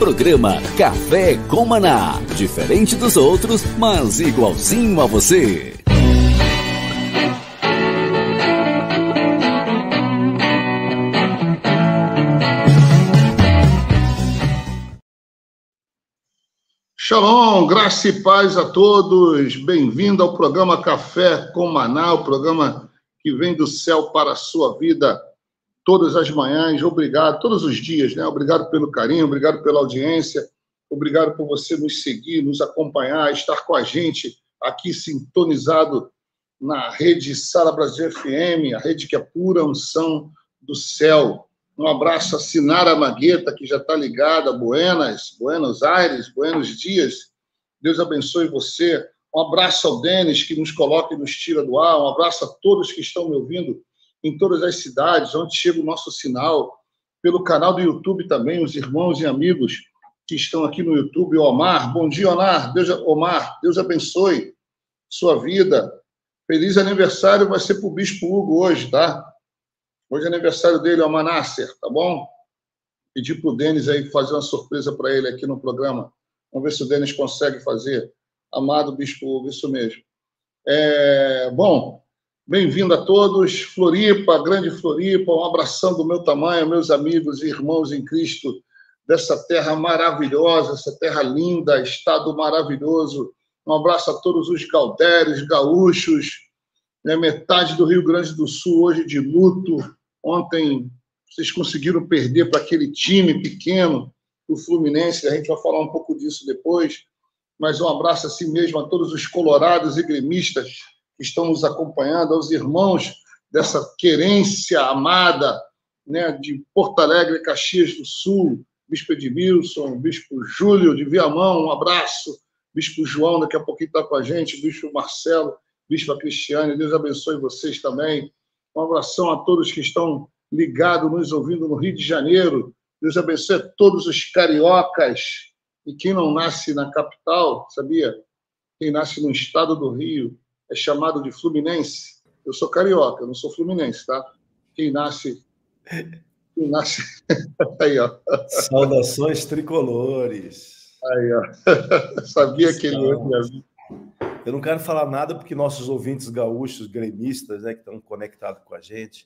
Programa Café com Maná. Diferente dos outros, mas igualzinho a você. Shalom, graça e paz a todos. Bem-vindo ao programa Café com Maná, o programa que vem do céu para a sua vida todas as manhãs. Obrigado, todos os dias, né? Obrigado pelo carinho, obrigado pela audiência, obrigado por você nos seguir, nos acompanhar, estar com a gente aqui sintonizado na rede Sara Brasil FM, a rede que é pura unção do céu. Um abraço a Sinara Magueta, que já está ligada, Buenos Aires, buenos dias. Deus abençoe você. Um abraço ao Denis, que nos coloca e nos tira do ar. Um abraço a todos que estão me ouvindo em todas as cidades, onde chega o nosso sinal. Pelo canal do YouTube também, os irmãos e amigos que estão aqui no YouTube. Omar, bom dia, Omar. Deus abençoe sua vida. Feliz aniversário vai ser para o Bispo Hugo hoje, tá? Hoje é aniversário dele, é o Manasser, tá bom? Pedi para o Denis aí fazer uma surpresa para ele aqui no programa. Vamos ver se o Denis consegue fazer. Amado Bispo Hugo, isso mesmo. Bom, bem-vindo a todos. Floripa, grande Floripa, um abração do meu tamanho, meus amigos e irmãos em Cristo, dessa terra maravilhosa, essa terra linda, estado maravilhoso. Um abraço a todos os gaudérios, gaúchos, né? Metade do Rio Grande do Sul hoje de luto. Ontem vocês conseguiram perder para aquele time pequeno, o Fluminense, a gente vai falar um pouco disso depois, mas um abraço assim mesmo a todos os colorados e gremistas que estão nos acompanhando, aos irmãos dessa querência amada, né, de Porto Alegre, Caxias do Sul, Bispo Edmilson, Bispo Júlio de Viamão, um abraço, Bispo João, daqui a pouquinho está com a gente, Bispo Marcelo, Bispo Cristiane, Deus abençoe vocês também. Um abração a todos que estão ligados, nos ouvindo no Rio de Janeiro. Deus abençoe a todos os cariocas. E quem não nasce na capital, sabia? Quem nasce no estado do Rio é chamado de fluminense. Eu sou carioca, eu não sou fluminense, tá? Quem nasce... Aí, ó. Saudações tricolores. Aí, ó. Sabia que ele ia... Eu não quero falar nada porque nossos ouvintes gaúchos, gremistas, né, que estão conectados com a gente,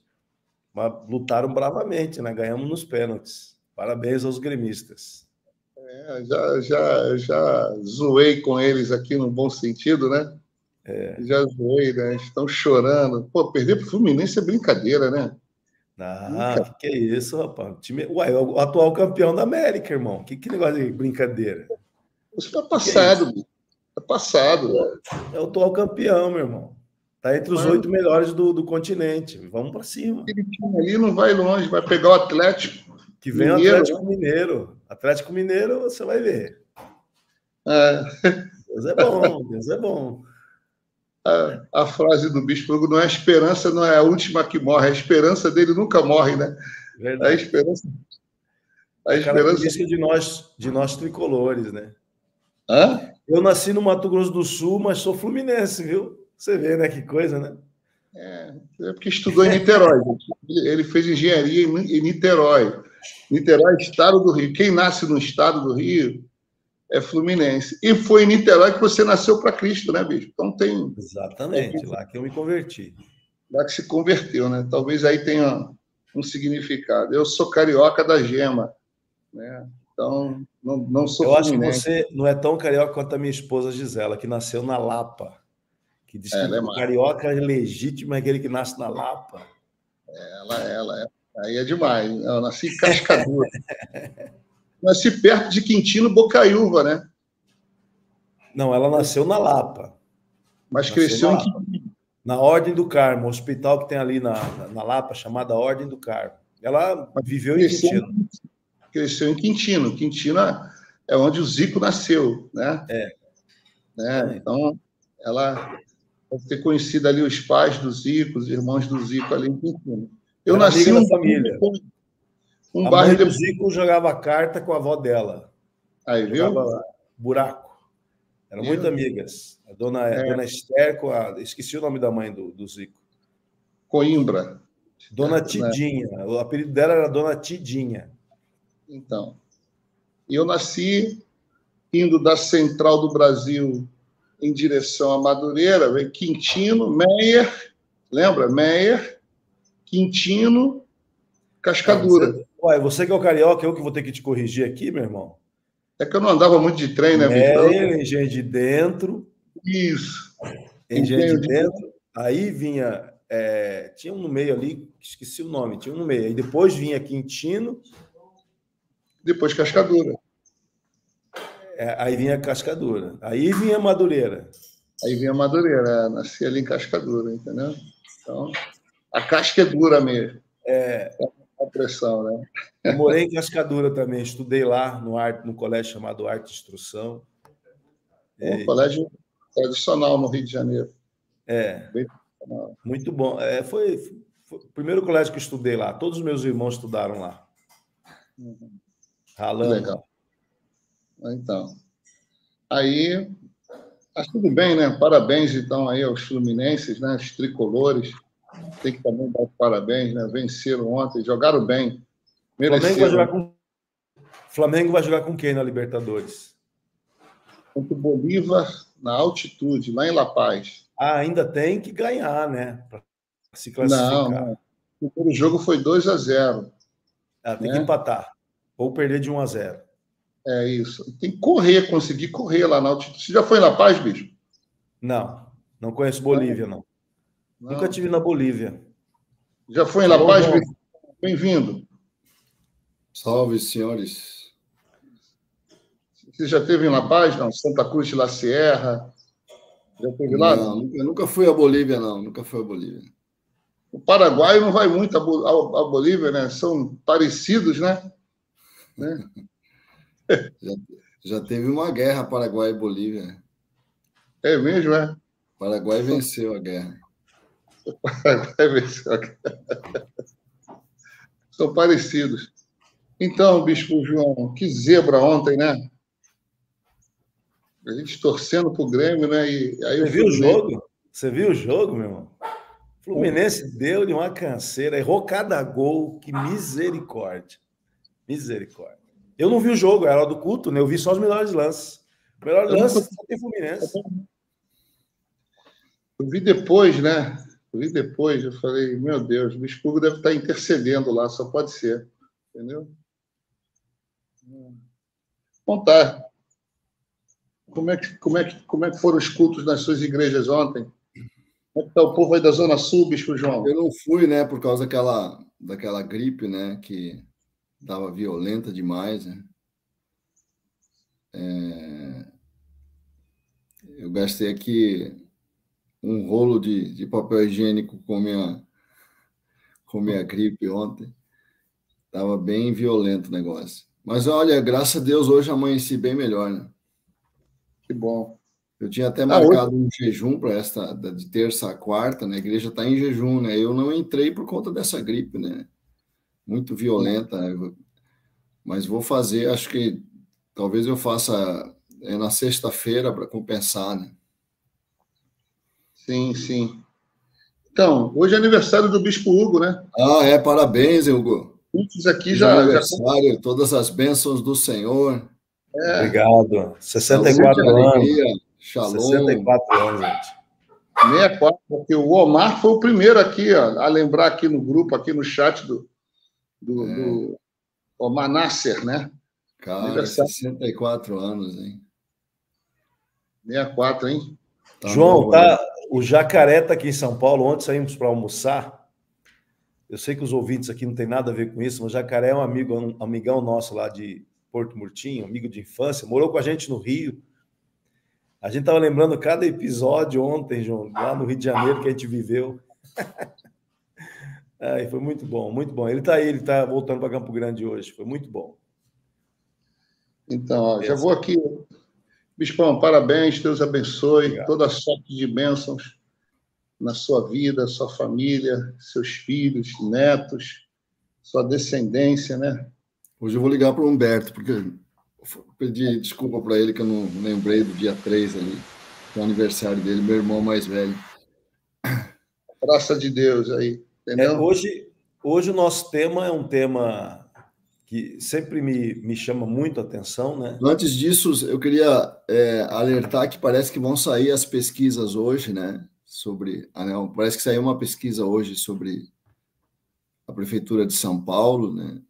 mas lutaram bravamente, né? Ganhamos nos pênaltis. Parabéns aos gremistas. Já zoei com eles aqui no bom sentido, né? Já zoei, né? Estão chorando. Pô, perder para o Fluminense é brincadeira, né? Que é isso, rapaz? O atual campeão da América, irmão. Que negócio de brincadeira? Isso está passado, bicho. Tá passado. É o atual campeão, meu irmão. Tá entre os 8 melhores do continente. Vamos para cima. Aquele time ali não vai longe, vai pegar o Atlético. Que vem Mineiro, o Atlético Mineiro. Atlético Mineiro, você vai ver. Deus é bom, Deus é bom. A frase do Bispo Hugo, não é a esperança, não é a última que morre. A esperança dele nunca morre, né? Verdade. A esperança de nós tricolores, né? Hã? Eu nasci no Mato Grosso do Sul, mas sou fluminense, viu? Você vê, né? Que coisa, né? É porque estudou em Niterói. Ele fez engenharia em Niterói. Niterói é estado do Rio. Quem nasce no estado do Rio é fluminense. E foi em Niterói que você nasceu para Cristo, né, Bispo? Então tem... Exatamente, lá que eu me converti. Lá que se converteu, né? Talvez aí tenha um significado. Eu sou carioca da gema, né? Então, não sou fluminense. Eu acho que você não é tão carioca quanto a minha esposa Gisela, que nasceu na Lapa. Que diz que o carioca legítimo é aquele que nasce na Lapa. Ela é. Aí é demais. Eu nasci em Cascadura. Nasci perto de Quintino Bocaiúva, né? Não, ela nasceu na Lapa. Mas cresceu em Quintino. Na Ordem do Carmo, o hospital que tem ali na Lapa, chamada Ordem do Carmo. Ela viveu em Quintino. Cresceu em Quintino. Quintino é onde o Zico nasceu, né? Então, ela deve ter conhecido ali os pais do Zico, os irmãos do Zico ali em Quintino. Eu nasci na família. Um bairro do Zico jogava carta com a avó dela. Aí, viu? Jogava buraco. Eram muito amigas. A dona Esther, esqueci o nome da mãe do Zico. Coimbra. Dona Tidinha. O apelido dela era Dona Tidinha. Então. E eu nasci indo da Central do Brasil em direção a Madureira, veio Quintino, Meyer, lembra? Meyer, Quintino, Cascadura. Você que é o carioca, eu que vou ter que te corrigir aqui, meu irmão. É que eu não andava muito de trem, né, Meyer, Engenho de Dentro. Isso. Engenho de Dentro. Aí vinha... tinha um no meio ali, esqueci o nome, tinha um no meio. Aí depois vinha Quintino. Depois Cascadura. Aí vinha Cascadura. Aí vinha Madureira. Aí vinha Madureira. Nasci ali em Cascadura, entendeu? Então, a casca é dura mesmo. A pressão, né? Eu morei em Cascadura também. Estudei lá no colégio chamado Arte e Instrução. Um colégio tradicional no Rio de Janeiro. Bem muito bom. Foi o primeiro colégio que eu estudei lá. Todos os meus irmãos estudaram lá. Ralando. Legal. Então, aí, mas tudo bem, né? Parabéns, então, aí aos fluminenses, né? Os tricolores. Tem que também dar parabéns, né? Venceram ontem, jogaram bem. Flamengo vai jogar com quem na Libertadores? Contra o Bolívar, na altitude, lá em La Paz. Ainda tem que ganhar, né? Para se classificar. Não. O primeiro jogo foi 2-0. Tem que empatar. Ou perder de 1-0. É isso. Tem que correr, conseguir correr lá na altitude. Você já foi em La Paz, bicho? Não conheço Bolívia, não. Nunca tive na Bolívia. Já foi em La Paz, bicho? Bem-vindo. Salve, senhores. Você já esteve em La Paz? Não? Santa Cruz de la Sierra? Já esteve lá? Não, nunca fui à Bolívia, não. Nunca fui à Bolívia. O Paraguai não vai muito à Bolívia, né? São parecidos, né? Já teve uma guerra Paraguai e Bolívia. É mesmo, é? O Paraguai venceu a guerra. O Paraguai venceu a guerra. São parecidos. Então, Bispo João, que zebra ontem, né? A gente torcendo pro Grêmio, né? E aí Você viu o jogo? Você viu o jogo, meu irmão? O Fluminense deu de uma canseira, errou cada gol. Que misericórdia. Misericórdia. Eu não vi o jogo, era do culto, né? Eu vi só os melhores lances. O melhor lance só tem Fluminense. Eu vi depois, né? Eu falei, meu Deus, o Bispo Hugo deve estar intercedendo lá, só pode ser. Entendeu? Bom, tá. Como é que foram os cultos nas suas igrejas ontem? Como é que está o povo aí da Zona Sul, Bispo João? Eu não fui, né, por causa daquela gripe, né, que estava violenta demais, né? Eu gastei aqui um rolo de papel higiênico com minha gripe ontem. Estava bem violento o negócio. Mas, olha, graças a Deus, hoje amanheci bem melhor, né? Que bom. Eu tinha até marcado um jejum para de terça a quarta, né? A igreja está em jejum, né? Eu não entrei por conta dessa gripe, né? Muito violenta, né? Mas vou fazer, acho que talvez eu faça na sexta-feira para compensar, né? Sim, sim. Então, hoje é aniversário do Bispo Hugo, né? Parabéns, Hugo. Muitos aqui aniversário, todas as bênçãos do Senhor. Obrigado. 64 anos. Alegria, shalom. 64 anos, gente. 64, porque o Omar foi o primeiro aqui, ó, a lembrar aqui no grupo, aqui no chat do Omar Nasser, né? Cara, 64 anos, hein? 64, hein? João, o Jacaré está aqui em São Paulo. Ontem saímos para almoçar. Eu sei que os ouvintes aqui não tem nada a ver com isso, mas o Jacaré é um amigão nosso lá de Porto Murtinho, amigo de infância, morou com a gente no Rio. A gente estava lembrando cada episódio ontem, João, lá no Rio de Janeiro que a gente viveu. Foi muito bom, muito bom. Ele está voltando para Campo Grande hoje, foi muito bom. Então, ó, já vou aqui. Bispão, parabéns, Deus abençoe. Obrigado. Toda sorte de bênçãos na sua vida, sua família, seus filhos, netos, sua descendência, né? Hoje eu vou ligar para o Humberto, porque eu pedi desculpa para ele que eu não lembrei do dia 3 ali, que é o aniversário dele, meu irmão mais velho. Graça de Deus aí, entendeu? Hoje o nosso tema é um tema que sempre me chama muito a atenção, né? Antes disso, eu queria alertar que parece que vão sair as pesquisas hoje, né? Sobre, parece que saiu uma pesquisa hoje sobre a Prefeitura de São Paulo, né?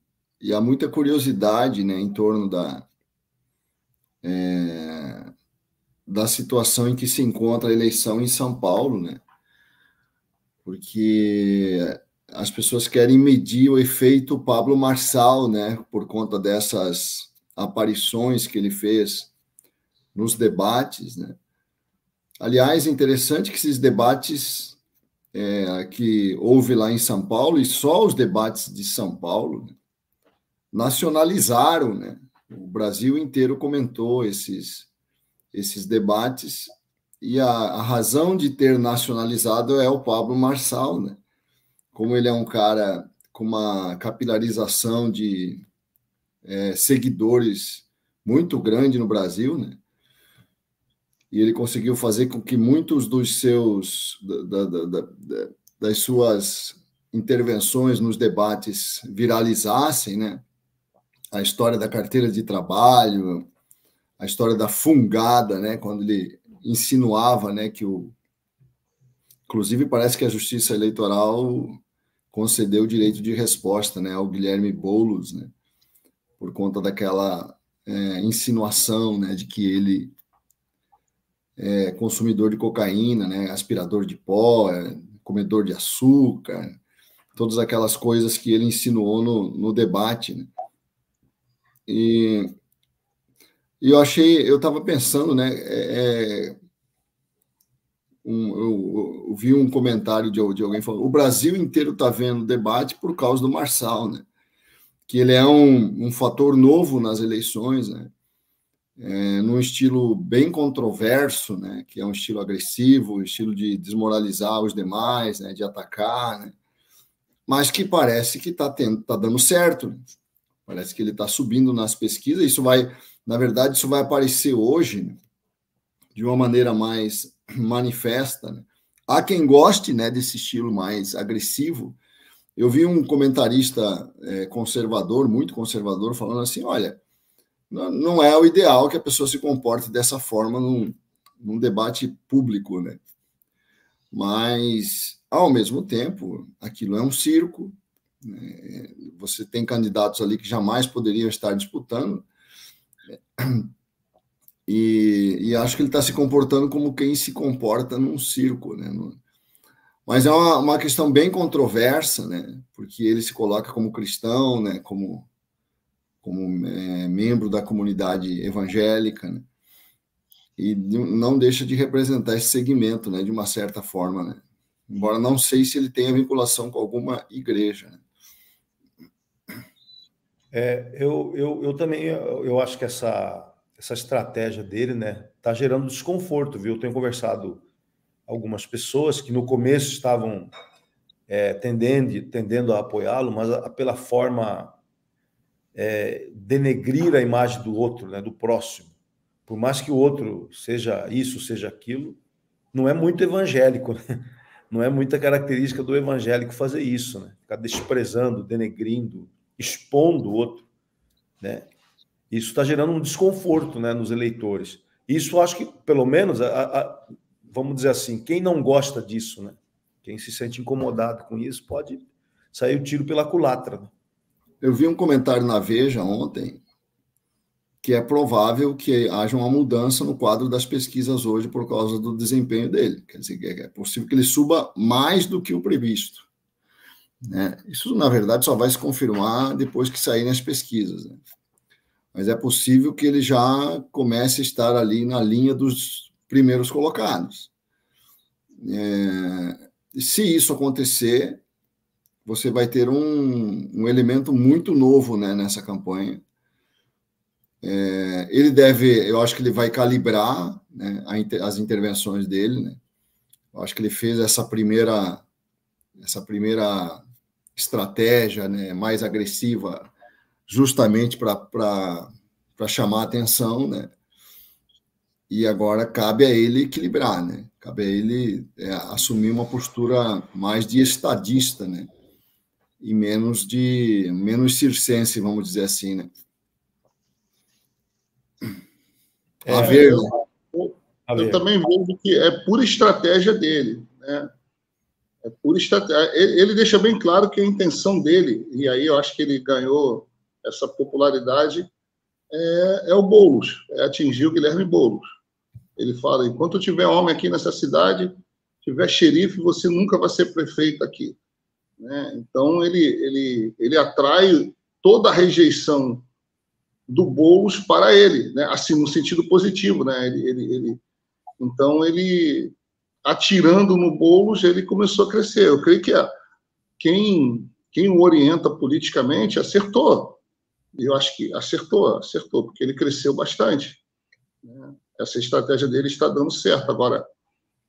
E há muita curiosidade, né, em torno da situação em que se encontra a eleição em São Paulo, né? Porque as pessoas querem medir o efeito Pablo Marçal, né, por conta dessas aparições que ele fez nos debates, né? Aliás, é interessante que esses debates que houve lá em São Paulo, e só os debates de São Paulo, né, nacionalizaram, né? O Brasil inteiro comentou esses debates, e a razão de ter nacionalizado é o Pablo Marçal, né? Como ele é um cara com uma capilarização de seguidores muito grande no Brasil, né? E ele conseguiu fazer com que muitos dos seus das suas intervenções nos debates viralizassem, né? A história da carteira de trabalho, a história da fungada, né? Quando ele insinuava, né, inclusive parece que a Justiça Eleitoral concedeu o direito de resposta, né, ao Guilherme Boulos, né, por conta daquela insinuação, né, de que ele é consumidor de cocaína, né, aspirador de pó, comedor de açúcar, todas aquelas coisas que ele insinuou no debate, né. E eu estava pensando, né, eu vi um comentário de alguém falando: o Brasil inteiro está vendo o debate por causa do Marçal, né? Que ele é um fator novo nas eleições, né? Num estilo bem controverso, né? Que é um estilo agressivo, um estilo de desmoralizar os demais, né? De atacar, né? Mas que parece que tá dando certo, né? Parece que ele está subindo nas pesquisas. Isso vai, na verdade, isso vai aparecer hoje, né, de uma maneira mais manifesta, né? Há quem goste, né, desse estilo mais agressivo. Eu vi um comentarista conservador, muito conservador, falando assim: olha, não é o ideal que a pessoa se comporte dessa forma num debate público, né? Mas, ao mesmo tempo, aquilo é um circo, né? Você tem candidatos ali que jamais poderiam estar disputando, e acho que ele está se comportando como quem se comporta num circo, né? Mas é uma questão bem controversa, né? Porque ele se coloca como cristão, né? Como membro da comunidade evangélica, né? E não deixa de representar esse segmento, né? De uma certa forma, né? Embora não sei se ele tenha vinculação com alguma igreja, né? Eu também eu acho que essa estratégia dele, né, está gerando desconforto, viu? Eu tenho conversado com algumas pessoas que no começo estavam tendendo a apoiá-lo, mas pela forma denegrir a imagem do outro, né, do próximo. Por mais que o outro seja isso, seja aquilo, não é muito evangélico, né? Não é muita característica do evangélico fazer isso, né? Ficar desprezando, denegrindo, expondo o outro, né? Isso está gerando um desconforto, né, nos eleitores. Isso acho que, pelo menos, vamos dizer assim, quem não gosta disso, né, quem se sente incomodado com isso, pode sair o tiro pela culatra, né? Eu vi um comentário na Veja ontem que é provável que haja uma mudança no quadro das pesquisas hoje por causa do desempenho dele. Quer dizer, é possível que ele suba mais do que o previsto, né? Isso, na verdade, só vai se confirmar depois que saírem as pesquisas, né? Mas é possível que ele já comece a estar ali na linha dos primeiros colocados. Se isso acontecer, você vai ter um elemento muito novo, né, nessa campanha. Eu acho que ele vai calibrar, né, as intervenções dele, né? Eu acho que ele fez essa primeira estratégia, né, mais agressiva, justamente para chamar a atenção, né? E agora cabe a ele equilibrar, né? Cabe a ele assumir uma postura mais de estadista, né? e menos circense, vamos dizer assim, né? A ver, né? Eu também vejo que é pura estratégia dele, né? É pura estratégia. Ele deixa bem claro que a intenção dele, e aí eu acho que ele ganhou essa popularidade, é o Boulos, é atingir o Guilherme Boulos. Ele fala, enquanto tiver homem aqui nessa cidade, tiver xerife, você nunca vai ser prefeito aqui. Né? Então, ele atrai toda a rejeição do Boulos para ele, né? Assim, no sentido positivo. Né? Então, ele, atirando no Boulos, ele começou a crescer. Eu creio que quem o orienta politicamente acertou. Eu acho que acertou, porque ele cresceu bastante. Né? Essa estratégia dele está dando certo. Agora,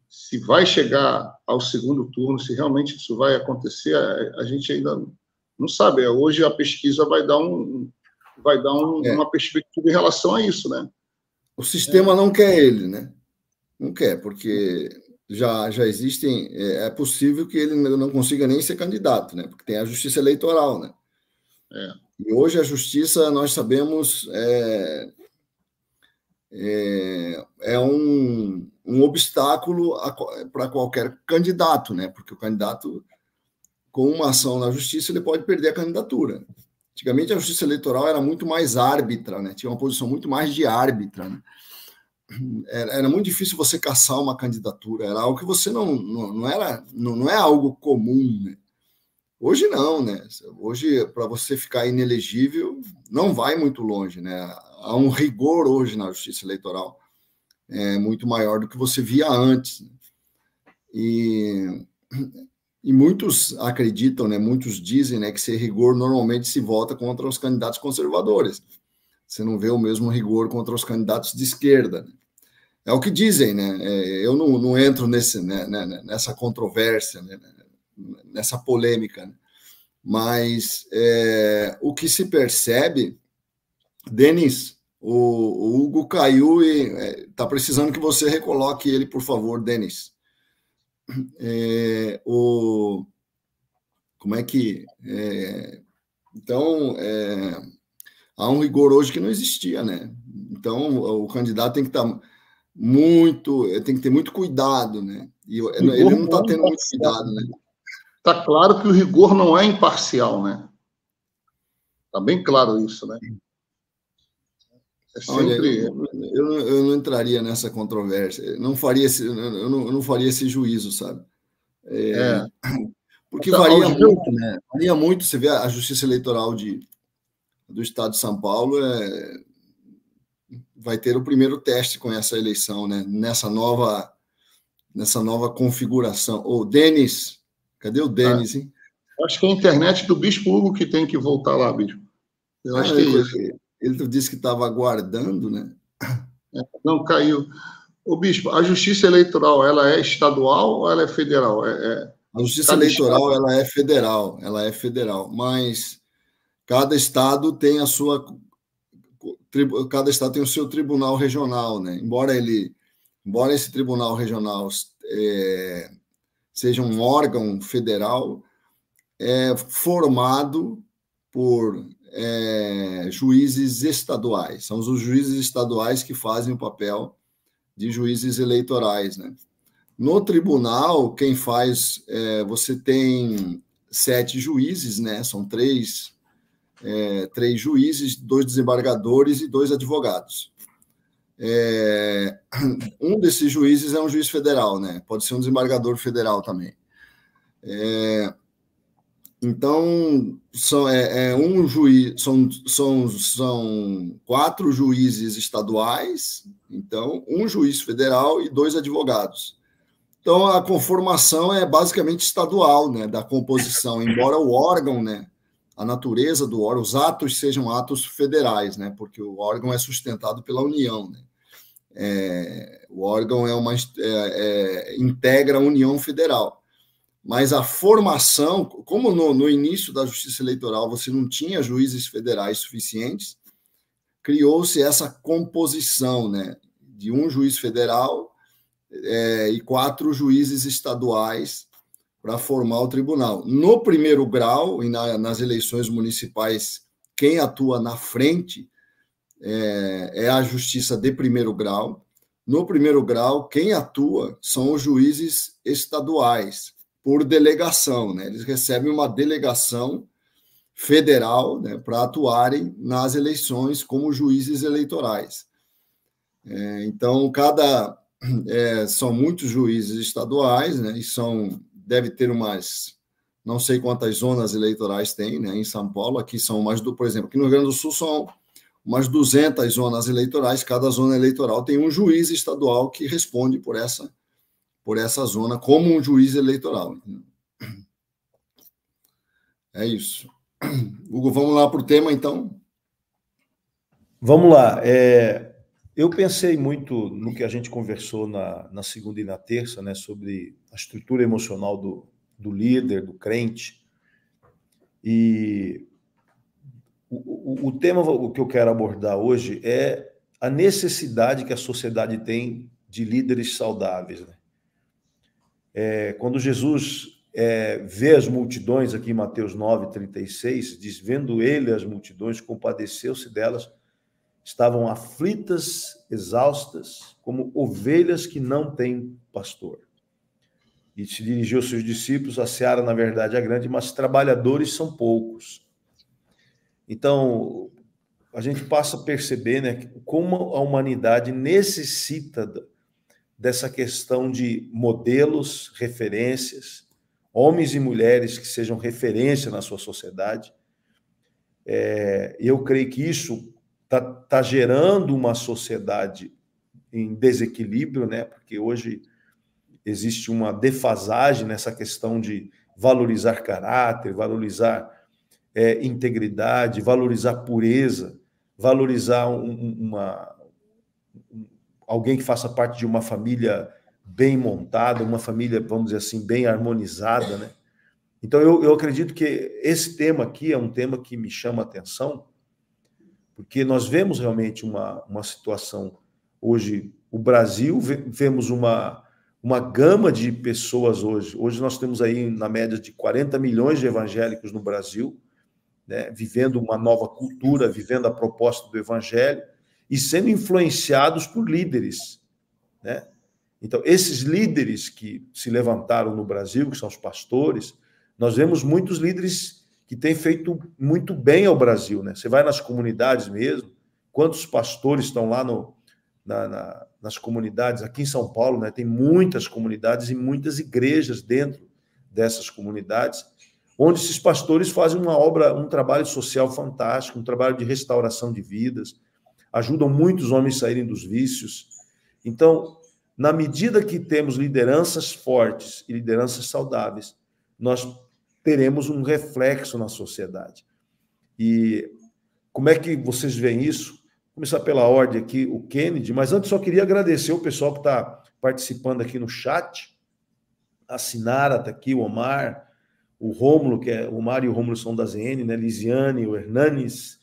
se vai chegar ao segundo turno, se realmente isso vai acontecer, a gente ainda não sabe. Hoje a pesquisa vai dar uma perspectiva em relação a isso, né? O sistema não quer ele, né? Não quer, porque já existem... É possível que ele não consiga nem ser candidato, né? Porque tem a justiça eleitoral, né? E hoje a justiça, nós sabemos, é um obstáculo para qualquer candidato, né? Porque o candidato, com uma ação na justiça, ele pode perder a candidatura. Antigamente, a justiça eleitoral era muito mais árbitra, né? Tinha uma posição muito mais de árbitra, né? Era muito difícil você caçar uma candidatura, era algo que você não é algo comum, né? Hoje não, né? Hoje, para você ficar inelegível, não vai muito longe, né? Há um rigor hoje na justiça eleitoral muito maior do que você via antes. Né? E muitos acreditam, né? Muitos dizem, né, que esse rigor normalmente se volta contra os candidatos conservadores. Você não vê o mesmo rigor contra os candidatos de esquerda. Né? É o que dizem, né? Eu não entro nessa controvérsia, né? Nessa polêmica, né? Mas o que se percebe, Denis, o Hugo caiu e está precisando que você recoloque ele, por favor, Denis. Como é que... Então, há um rigor hoje que não existia, né? Então, o candidato tem que estar tem que ter muito cuidado, né? E ele não está tendo muito cuidado, né? Está claro que o rigor não é imparcial, né? Está bem claro isso, né? Sempre... Olha, eu não entraria nessa controvérsia. Eu não faria esse juízo, sabe? Porque então, varia muito, né? Varia muito. Você vê a Justiça Eleitoral do Estado de São Paulo vai ter o primeiro teste com essa eleição, né? Nessa nova configuração. Denis, cadê o Denis, hein? Acho que é a internet do Bispo Hugo que tem que voltar lá, Bispo. Eu acho que é isso. Ele disse que estava aguardando, né? Não, caiu. O Bispo, a Justiça Eleitoral, ela é estadual ou ela é federal? A Justiça Eleitoral, ela é federal, mas cada estado tem cada estado tem o seu tribunal regional, né? Embora esse tribunal regional seja um órgão federal, é formado por juízes estaduais. São os juízes estaduais que fazem o papel de juízes eleitorais, né? No tribunal, quem faz... você tem 7 juízes, né? São 3 juízes, 2 desembargadores e 2 advogados. Um desses juízes é um juiz federal, né? Pode ser um desembargador federal também. Então, são 4 juízes estaduais, então, 1 juiz federal e 2 advogados. Então, a conformação é basicamente estadual, né, da composição, embora o órgão, né, a natureza do órgão, os atos sejam atos federais, né, porque o órgão é sustentado pela União, né. O órgão integra a União Federal. Mas a formação, como no início da Justiça Eleitoral você não tinha juízes federais suficientes, criou-se essa composição, né, de 1 juiz federal e 4 juízes estaduais para formar o tribunal. No primeiro grau, e nas eleições municipais, quem atua na frente é a justiça de primeiro grau. No primeiro grau, quem atua são os juízes estaduais, por delegação, né? Eles recebem uma delegação federal, né, para atuarem nas eleições como juízes eleitorais. Então, são muitos juízes estaduais, né, e deve ter não sei quantas zonas eleitorais tem, né, em São Paulo. Aqui são por exemplo, aqui no Rio Grande do Sul são umas 200 zonas eleitorais. Cada zona eleitoral tem um juiz estadual que responde por essa zona como um juiz eleitoral. É isso. Hugo, vamos lá para o tema, então? Vamos lá. Eu pensei muito no que a gente conversou na segunda e na terça, né, sobre a estrutura emocional do líder, do crente. E o tema que eu quero abordar hoje é a necessidade que a sociedade tem de líderes saudáveis, né? Quando Jesus vê as multidões, aqui em Mateus 9:36, diz: vendo ele as multidões, compadeceu-se delas, estavam aflitas, exaustas, como ovelhas que não têm pastor. E se dirigiu aos seus discípulos: a seara, na verdade, é grande, mas trabalhadores são poucos. Então, a gente passa a perceber, né, como a humanidade necessita dessa questão de modelos, referências, homens e mulheres que sejam referência na sua sociedade. Eu creio que isso está gerando uma sociedade em desequilíbrio, né? Porque hoje existe uma defasagem nessa questão de valorizar caráter, valorizar integridade, valorizar pureza, valorizar alguém que faça parte de uma família bem montada, uma família, vamos dizer assim, bem harmonizada, né? Então, eu acredito que esse tema aqui é um tema que me chama a atenção, porque nós vemos realmente uma situação hoje, o Brasil, vemos uma gama de pessoas hoje. Hoje nós temos aí, na média, de 40 milhões de evangélicos no Brasil, né, vivendo uma nova cultura, vivendo a proposta do evangelho e sendo influenciados por líderes, né? Então, esses líderes que se levantaram no Brasil, que são os pastores, nós vemos muitos líderes que têm feito muito bem ao Brasil, né? Você vai nas comunidades mesmo, quantos pastores estão lá nas comunidades, aqui em São Paulo, né? Tem muitas comunidades e muitas igrejas dentro dessas comunidades, onde esses pastores fazem um trabalho social fantástico, um trabalho de restauração de vidas, ajudam muitos homens a saírem dos vícios. Então, na medida que temos lideranças fortes e lideranças saudáveis, nós teremos um reflexo na sociedade. E como é que vocês veem isso? Vou começar pela ordem aqui, o Kennedy, mas antes só queria agradecer o pessoal que está participando aqui no chat. A Sinara está aqui, o Omar, o Rômulo, o Omar e o Rômulo são da ZN, né? Lisiane, o Hernanes,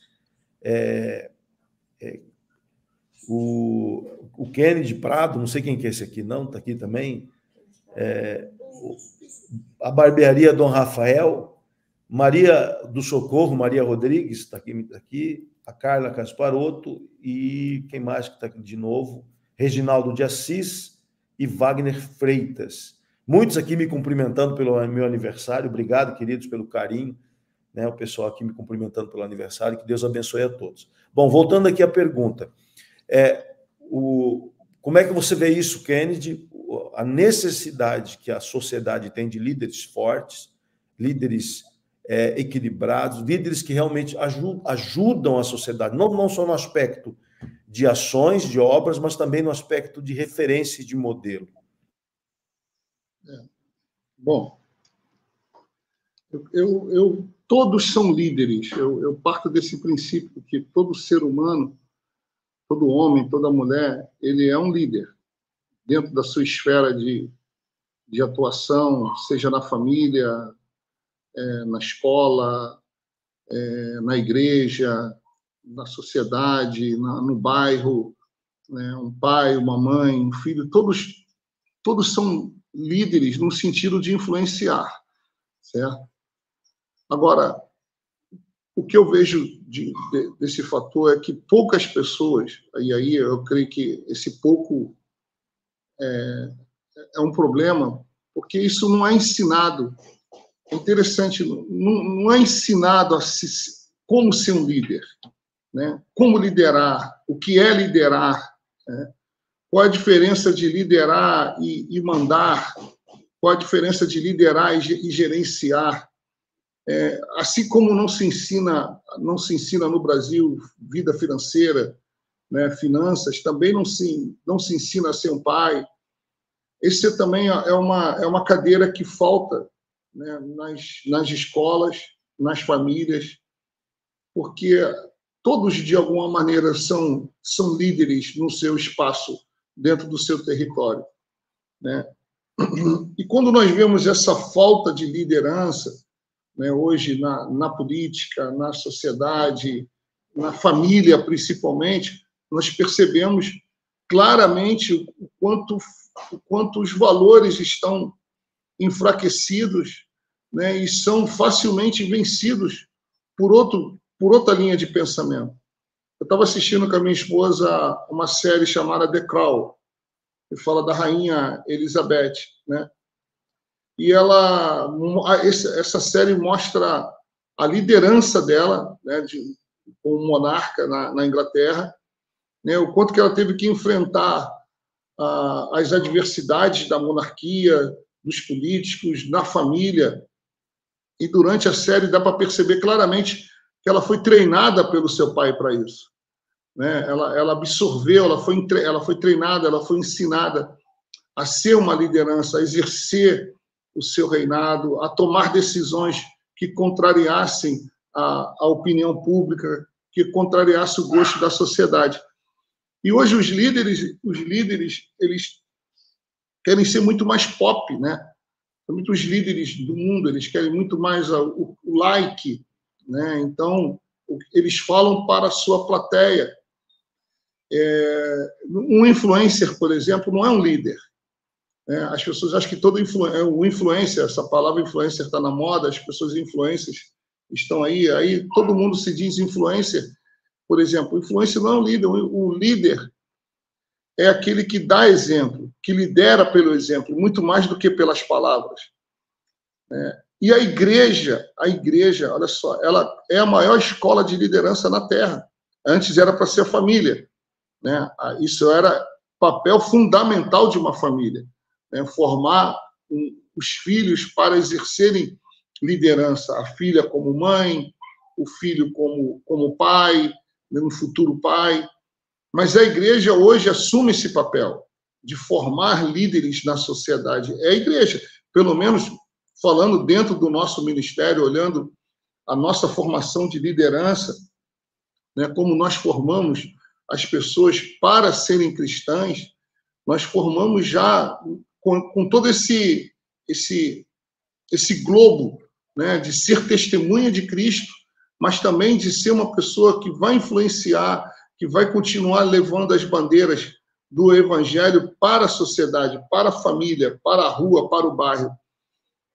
o Kennedy Prado, não sei quem que é esse aqui, não, está aqui também. A Barbearia Dom Rafael, Maria do Socorro, Maria Rodrigues, está aqui, a Carla Casparotto e quem mais que está aqui de novo? Reginaldo de Assis e Wagner Freitas. Muitos aqui me cumprimentando pelo meu aniversário. Obrigado, queridos, pelo carinho, né? O pessoal aqui me cumprimentando pelo aniversário. Que Deus abençoe a todos. Bom, voltando aqui à pergunta. Como é que você vê isso, Kennedy? A necessidade que a sociedade tem de líderes fortes, líderes equilibrados, líderes que realmente ajudam a sociedade, não só no aspecto de ações, de obras, mas também no aspecto de referência e de modelo. Bom, todos são líderes. Eu parto desse princípio que todo ser humano, todo homem, toda mulher, ele é um líder dentro da sua esfera de atuação, seja na família, na escola, na igreja, na sociedade, no bairro, né? Um pai, uma mãe, um filho, todos são líderes no sentido de influenciar, certo? Agora, o que eu vejo desse fator é que poucas pessoas, e aí eu creio que esse pouco é um problema, porque isso não é ensinado. É interessante, não é ensinado como ser um líder, né? Como liderar, o que é liderar, né? Qual a diferença de liderar e mandar, qual a diferença de liderar e gerenciar. Assim como não se ensina no Brasil vida financeira, né, finanças, também não se ensina a ser um pai. Esse também é uma cadeira que falta, né, nas escolas, nas famílias, porque todos, de alguma maneira, são líderes no seu espaço, dentro do seu território, né? E quando nós vemos essa falta de liderança, né, hoje na política, na sociedade, na família principalmente, nós percebemos claramente o quanto os valores estão enfraquecidos, né, e são facilmente vencidos por outra linha de pensamento. Eu estava assistindo com a minha esposa uma série chamada The Crown, que fala da rainha Elizabeth, né? E essa série mostra a liderança dela, né, como monarca na Inglaterra, né, o quanto que ela teve que enfrentar as adversidades da monarquia, dos políticos, na família. E durante a série dá para perceber claramente que ela foi treinada pelo seu pai para isso, né? Ela absorveu, ela foi treinada, ela foi ensinada a ser uma liderança, a exercer o seu reinado, a tomar decisões que contrariassem a opinião pública, que contrariassem o gosto da sociedade. E hoje os líderes, eles querem ser muito mais pop, né? Muitos líderes do mundo, eles querem muito mais o like, né? Então, eles falam para a sua plateia. Um influencer, por exemplo, não é um líder. As pessoas acham que todo influencer, essa palavra influencer está na moda, as pessoas influencers estão aí todo mundo se diz influencer. Por exemplo, o influencer não é um líder, o líder é aquele que dá exemplo, que lidera pelo exemplo, muito mais do que pelas palavras. E a igreja, olha só, ela é a maior escola de liderança na Terra. Antes era para ser a família, né? Isso era papel fundamental de uma família, né? Formar os filhos para exercerem liderança, a filha como mãe, o filho como pai, no futuro pai. Mas a igreja hoje assume esse papel de formar líderes na sociedade. É a igreja, pelo menos falando dentro do nosso ministério, olhando a nossa formação de liderança, né, como nós formamos as pessoas para serem cristãs, nós formamos já com todo esse globo, né, de ser testemunha de Cristo, mas também de ser uma pessoa que vai influenciar, que vai continuar levando as bandeiras do evangelho para a sociedade, para a família, para a rua, para o bairro.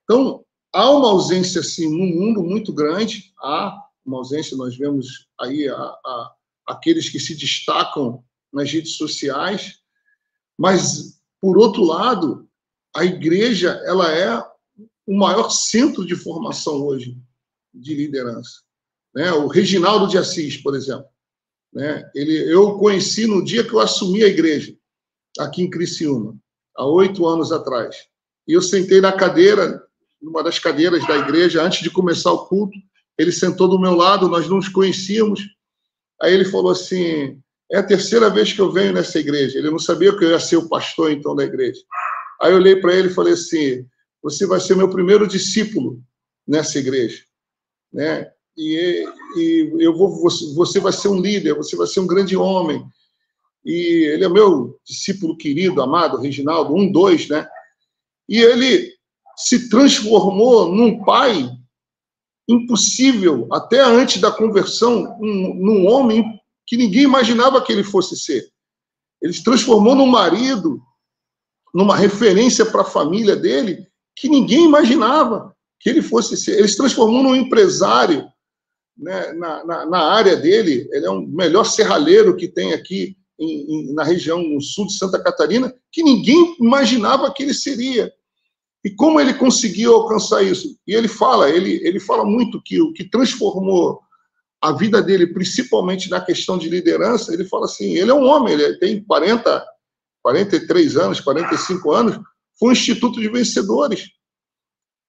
Então, há uma ausência, assim, no mundo muito grande, há uma ausência, nós vemos aí aqueles que se destacam nas redes sociais, mas, por outro lado, a igreja, ela é o maior centro de formação hoje de liderança, né? O Reginaldo de Assis, por exemplo, né? Eu o conheci no dia que eu assumi a igreja, aqui em Criciúma, há 8 anos atrás. E eu sentei na cadeira, numa das cadeiras da igreja, antes de começar o culto, ele sentou do meu lado, nós não nos conhecíamos. Aí ele falou assim, é a 3ª vez que eu venho nessa igreja. Ele não sabia que eu ia ser o pastor, então, da igreja. Aí eu olhei para ele e falei assim, você vai ser meu primeiro discípulo nessa igreja, né? Você vai ser um líder, você vai ser um grande homem. E ele é meu discípulo querido, amado, Reginaldo, 2, né? E ele se transformou num pai impossível, até antes da conversão, num homem que ninguém imaginava que ele fosse ser. Ele se transformou num marido numa referência para a família dele que ninguém imaginava que ele fosse ser. Ele se transformou num empresário, né, na área dele. Ele é o melhor serralheiro que tem aqui na região no sul de Santa Catarina, que ninguém imaginava que ele seria. E como ele conseguiu alcançar isso? E ele fala muito que o que transformou a vida dele, principalmente na questão de liderança, ele fala assim, ele é um homem, ele tem 43 anos, 45 anos, foi um instituto de vencedores.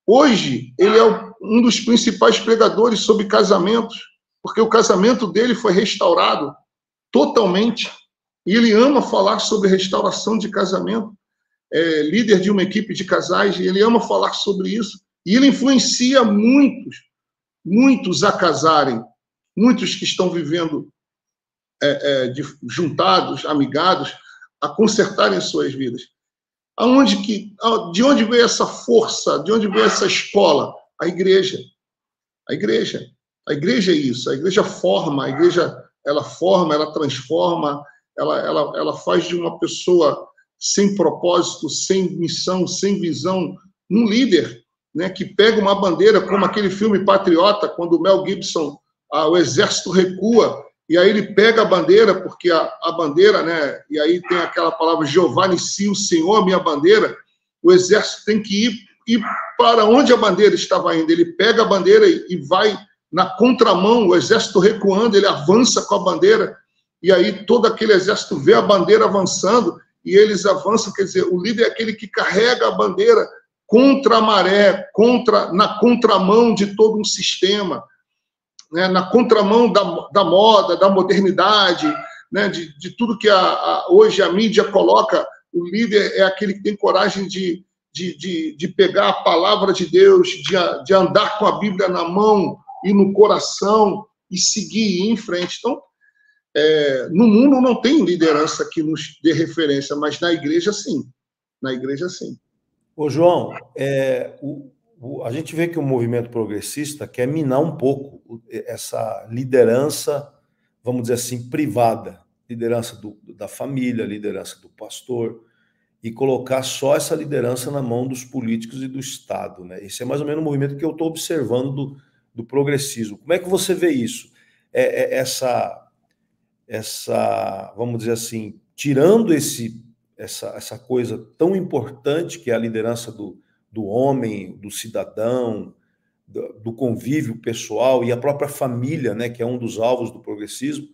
Hoje, ele é um dos principais pregadores sobre casamentos, porque o casamento dele foi restaurado totalmente, e ele ama falar sobre restauração de casamento, é líder de uma equipe de casais, e ele ama falar sobre isso, e ele influencia muitos a casarem, muitos que estão vivendo juntados, amigados, a consertarem suas vidas. De onde veio essa força? De onde veio essa escola? A igreja. A igreja é isso. A igreja forma, ela transforma, ela faz de uma pessoa sem propósito, sem missão, sem visão, um líder, né, que pega uma bandeira, como aquele filme Patriota, quando o Mel Gibson, o exército recua, e aí ele pega a bandeira, porque a bandeira, né, e aí tem aquela palavra Jeová Nissi, o Senhor, minha bandeira, o exército tem que ir para onde a bandeira estava indo. Ele pega a bandeira e vai na contramão, o exército recuando, ele avança com a bandeira, e aí todo aquele exército vê a bandeira avançando, e eles avançam, quer dizer, o líder é aquele que carrega a bandeira contra a maré, na contramão de todo um sistema, né, na contramão da moda, da modernidade, né, de tudo que hoje a mídia coloca. O líder é aquele que tem coragem de pegar a palavra de Deus, de andar com a Bíblia na mão e no coração e seguir em frente. Então, no mundo não tem liderança que nos dê referência, mas na igreja, sim. Na igreja, sim. Ô, João, a gente vê que o movimento progressista quer minar um pouco essa liderança, vamos dizer assim, privada, liderança da família, liderança do pastor, e colocar só essa liderança na mão dos políticos e do Estado, né? Esse é mais ou menos o movimento que eu estou observando do progressismo. Como é que você vê isso? Essa, vamos dizer assim, tirando essa coisa tão importante que é a liderança do homem, do cidadão, do convívio pessoal e a própria família, né, que é um dos alvos do progressismo,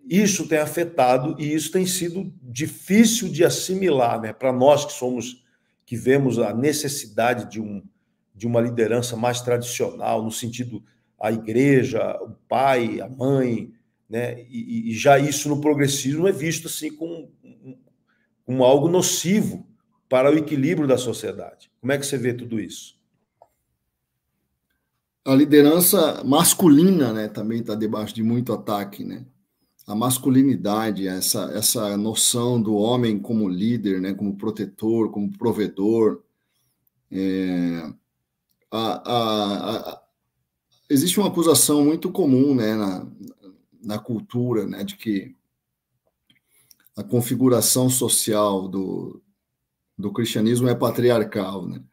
isso tem afetado e isso tem sido difícil de assimilar, né, para nós que vemos a necessidade de uma liderança mais tradicional, no sentido a igreja, o pai, a mãe, né, e já isso no progressismo é visto assim como algo nocivo para o equilíbrio da sociedade. Como é que você vê tudo isso? A liderança masculina, né, também está debaixo de muito ataque, né? A masculinidade, essa noção do homem como líder, né, como protetor, como provedor. Existe uma acusação muito comum, né, na cultura, né, de que a configuração social do cristianismo é patriarcal, né?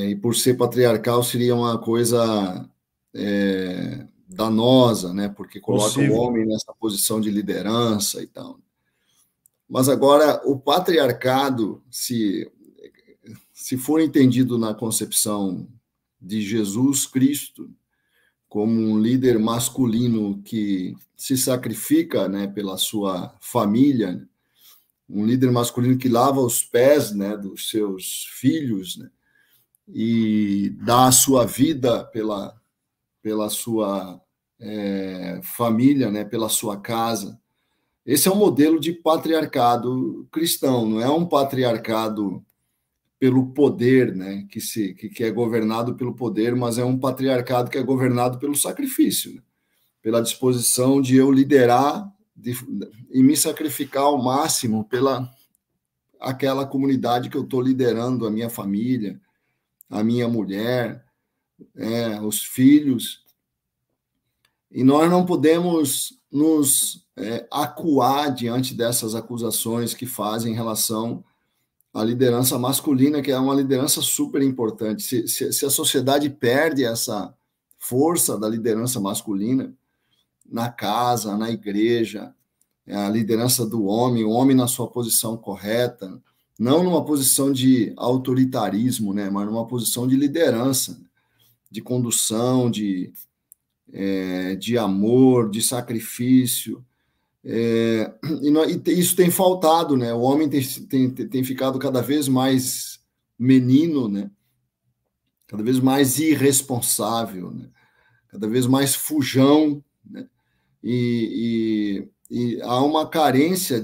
E por ser patriarcal seria uma coisa danosa, né? Porque coloca o homem nessa posição de liderança e tal. Mas agora o patriarcado, se for entendido na concepção de Jesus Cristo como um líder masculino que se sacrifica, né, pela sua família, um líder masculino que lava os pés, né, dos seus filhos, né, e dá a sua vida pela sua família, né, pela sua casa. Esse é um modelo de patriarcado cristão, não é um patriarcado pelo poder, né, que é governado pelo poder, mas é um patriarcado que é governado pelo sacrifício, né, pela disposição de eu liderar e me sacrificar ao máximo pela aquela comunidade que eu estou liderando, a minha família, a minha mulher, os filhos. E nós não podemos nos acuar diante dessas acusações que fazem em relação à liderança masculina, que é uma liderança super importante. Se a sociedade perde essa força da liderança masculina na casa, na igreja, a liderança do homem, o homem na sua posição correta, não numa posição de autoritarismo, né, mas numa posição de liderança, de condução, de amor, de sacrifício. E isso tem faltado, né? O homem tem ficado cada vez mais menino, né? Cada vez mais irresponsável, né? Cada vez mais fujão, né? E há uma carência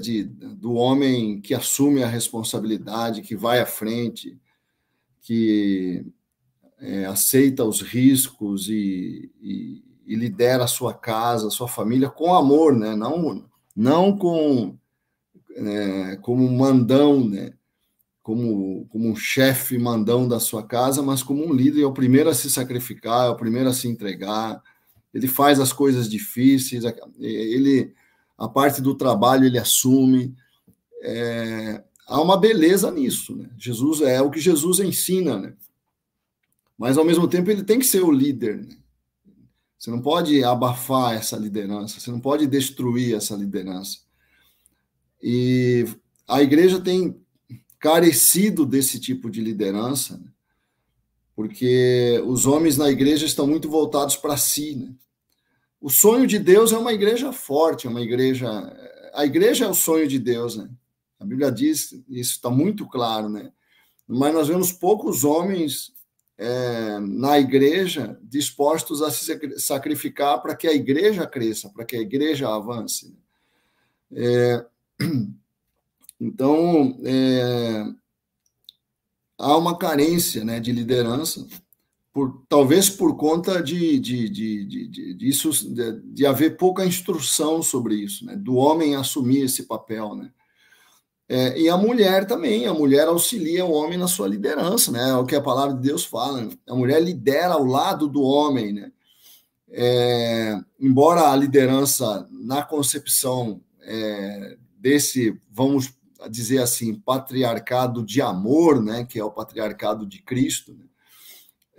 do homem que assume a responsabilidade, que vai à frente, que aceita os riscos e lidera a sua casa, a sua família com amor, né? Não como mandão, né? Como um chefe mandão da sua casa, mas como um líder, é o primeiro a se sacrificar, é o primeiro a se entregar. Ele faz as coisas difíceis, a parte do trabalho ele assume. Há uma beleza nisso, né? Jesus é o que Jesus ensina, né? Mas ao mesmo tempo ele tem que ser o líder, né? Você não pode abafar essa liderança, você não pode destruir essa liderança. E a igreja tem carecido desse tipo de liderança, né? Porque os homens na igreja estão muito voltados para si, né? O sonho de Deus é uma igreja forte, a igreja é o sonho de Deus, né? A Bíblia diz, isso está muito claro, né? Mas nós vemos poucos homens na igreja dispostos a se sacrificar para que a igreja cresça, para que a igreja avance. Então, há uma carência, né, de liderança, talvez por conta de haver pouca instrução sobre isso, né, do homem assumir esse papel, né? E a mulher também, a mulher auxilia o homem na sua liderança, né? É o que a palavra de Deus fala, né? A mulher lidera ao lado do homem, né? Embora a liderança na concepção desse, vamos dizer assim, patriarcado de amor, né? Que é o patriarcado de Cristo,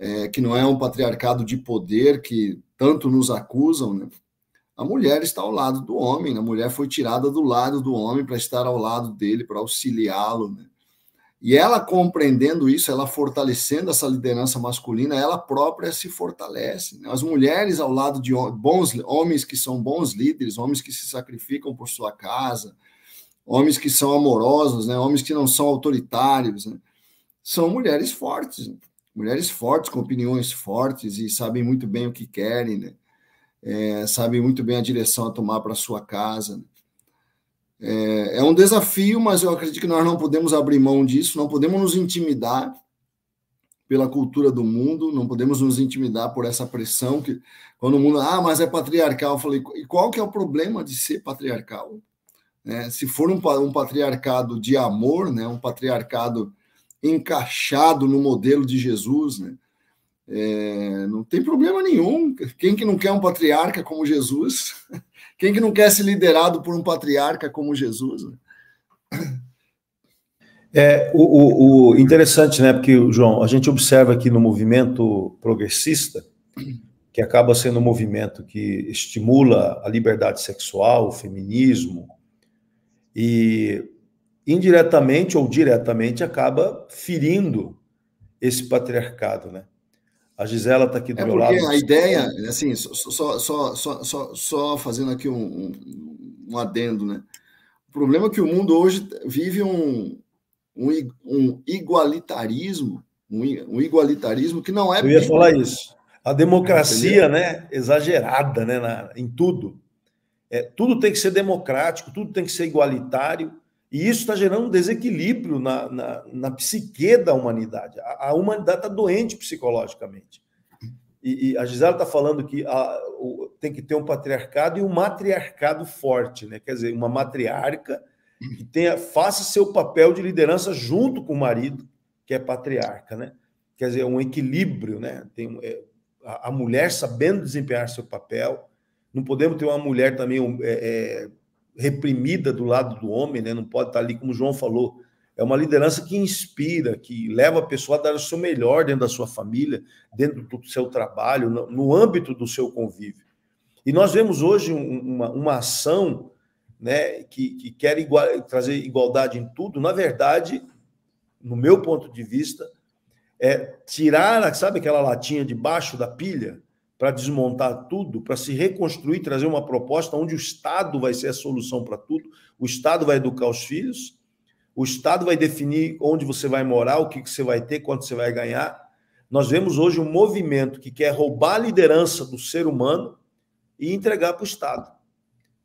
né? Que não é um patriarcado de poder que tanto nos acusam, né? A mulher está ao lado do homem, a mulher foi tirada do lado do homem para estar ao lado dele, para auxiliá-lo, né? E ela compreendendo isso, ela fortalecendo essa liderança masculina, ela própria se fortalece, né? As mulheres ao lado de bons homens que são bons líderes, homens que se sacrificam por sua casa, homens que são amorosos, né? Homens que não são autoritários, né? São mulheres fortes, né? Mulheres fortes, com opiniões fortes e sabem muito bem o que querem, né? Sabem muito bem a direção a tomar para a sua casa. É um desafio, mas eu acredito que nós não podemos abrir mão disso, não podemos nos intimidar pela cultura do mundo, não podemos nos intimidar por essa pressão que quando o mundo, mas é patriarcal, eu falei, e qual que é o problema de ser patriarcal? Se for um patriarcado de amor, né, um patriarcado encaixado no modelo de Jesus, né, não tem problema nenhum. Quem que não quer um patriarca como Jesus? Quem que não quer ser liderado por um patriarca como Jesus? O interessante, né? Porque, João, a gente observa aqui no movimento progressista, que acaba sendo um movimento que estimula a liberdade sexual, o feminismo, e indiretamente ou diretamente acaba ferindo esse patriarcado, né? A Gisela está aqui do meu lado. A ideia, assim, só fazendo aqui um adendo, né? O problema é que o mundo hoje vive um igualitarismo, um igualitarismo que não é... Eu ia falar isso. A democracia, né, exagerada, né, em tudo. Tudo tem que ser democrático, tudo tem que ser igualitário, e isso está gerando um desequilíbrio na psique da humanidade. A humanidade está doente psicologicamente. E a Gisela está falando que tem que ter um patriarcado e um matriarcado forte, né? Quer dizer, uma matriarca que faça seu papel de liderança junto com o marido, que é patriarca, né? Quer dizer, um equilíbrio, né? Tem a mulher sabendo desempenhar seu papel. Não podemos ter uma mulher também reprimida do lado do homem, né? Não pode estar ali, como o João falou. É uma liderança que inspira, que leva a pessoa a dar o seu melhor dentro da sua família, dentro do seu trabalho, no âmbito do seu convívio. E nós vemos hoje uma ação, né, que quer trazer igualdade em tudo. Na verdade, no meu ponto de vista, é tirar, sabe, aquela latinha debaixo da pilha para desmontar tudo, para se reconstruir, trazer uma proposta onde o Estado vai ser a solução para tudo, o Estado vai educar os filhos, o Estado vai definir onde você vai morar, o que você vai ter, quanto você vai ganhar. Nós vemos hoje um movimento que quer roubar a liderança do ser humano e entregar para o Estado.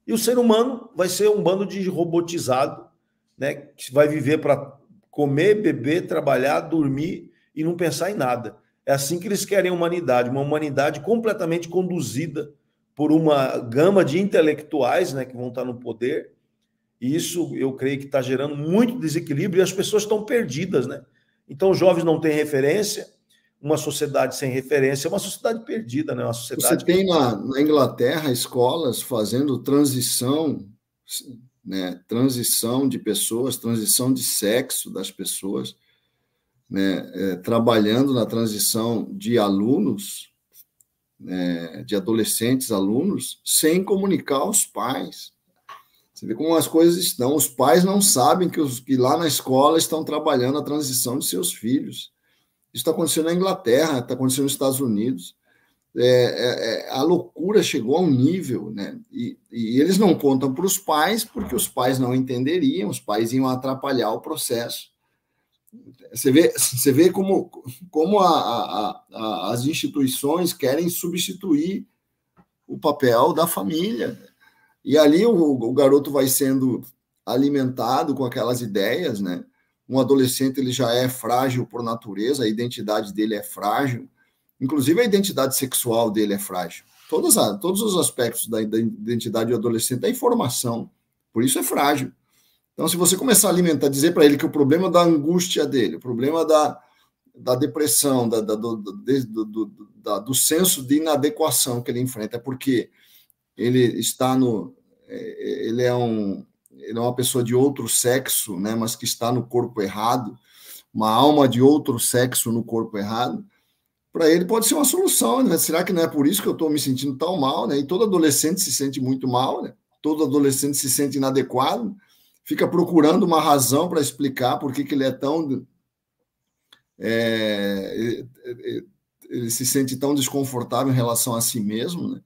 E o ser humano vai ser um bando de robotizado, né, que vai viver para comer, beber, trabalhar, dormir e não pensar em nada. É assim que eles querem a humanidade, uma humanidade completamente conduzida por uma gama de intelectuais, né, que vão estar no poder. E isso, eu creio que está gerando muito desequilíbrio e as pessoas estão perdidas, né? Então, os jovens não têm referência, uma sociedade sem referência é uma sociedade perdida, né? Uma sociedade... Você tem na Inglaterra escolas fazendo transição, né? Transição de pessoas, transição de sexo das pessoas, né? Trabalhando na transição de alunos, né? De adolescentes alunos, sem comunicar aos pais. Você vê como as coisas estão. Os pais não sabem que lá na escola estão trabalhando a transição de seus filhos. Isso está acontecendo na Inglaterra, está acontecendo nos Estados Unidos. A loucura chegou a um nível, né? E eles não contam para os pais, porque os pais não entenderiam, os pais iam atrapalhar o processo. Você vê como as instituições querem substituir o papel da família. E ali o garoto vai sendo alimentado com aquelas ideias, né? Um adolescente ele já é frágil por natureza, a identidade dele é frágil, inclusive a identidade sexual dele é frágil. Todos os aspectos da identidade do adolescente é informação, por isso é frágil. Então, se você começar a alimentar, dizer para ele que o problema da angústia dele, o problema da depressão, do senso de inadequação que ele enfrenta, é porque ele está ele é uma pessoa de outro sexo, né, mas que está no corpo errado, uma alma de outro sexo no corpo errado, para ele pode ser uma solução, né? Será que não é por isso que eu estou me sentindo tão mal, né? E todo adolescente se sente muito mal, né? Todo adolescente se sente inadequado, fica procurando uma razão para explicar por que ele é tão... ele se sente tão desconfortável em relação a si mesmo, né?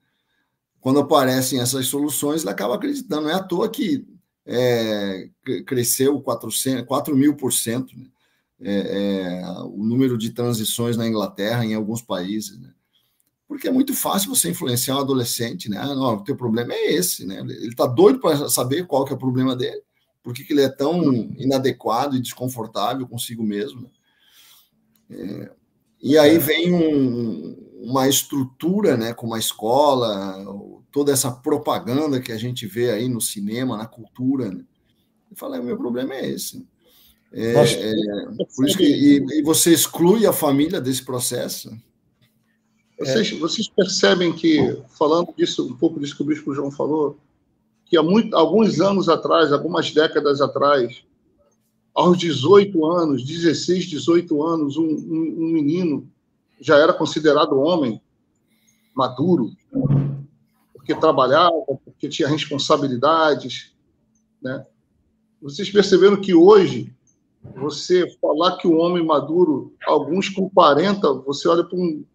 Quando aparecem essas soluções, ele acaba acreditando. Não é à toa que cresceu 4.000%, né? O número de transições na Inglaterra, em alguns países, né? Porque é muito fácil você influenciar um adolescente, né? Não, o teu problema é esse, né? Ele está doido para saber qual que é o problema dele, por que ele é tão inadequado e desconfortável consigo mesmo, né? E aí vem uma estrutura, né, como a escola, toda essa propaganda que a gente vê aí no cinema, na cultura, né? Eu falei, o meu problema é esse. Por isso que você exclui a família desse processo. Vocês percebem que, falando disso, um pouco disso que o Bispo João falou, que alguns anos atrás, algumas décadas atrás, aos 18 anos, 16, 18 anos, um menino já era considerado homem maduro, porque trabalhava, porque tinha responsabilidades, né? Vocês perceberam que hoje, você falar que um homem maduro, alguns com 40, você olha para um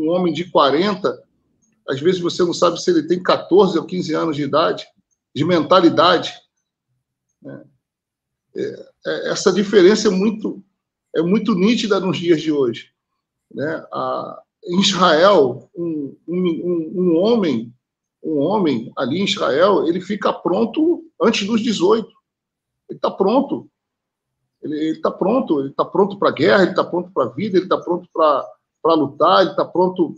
homem de 40, às vezes você não sabe se ele tem 14 ou 15 anos de idade, de mentalidade, né? Essa diferença é muito nítida nos dias de hoje, né? Em Israel, um homem ali em Israel, ele fica pronto antes dos 18. Ele está pronto. Ele está pronto para a guerra, ele está pronto para a vida, ele está pronto para lutar, ele está pronto...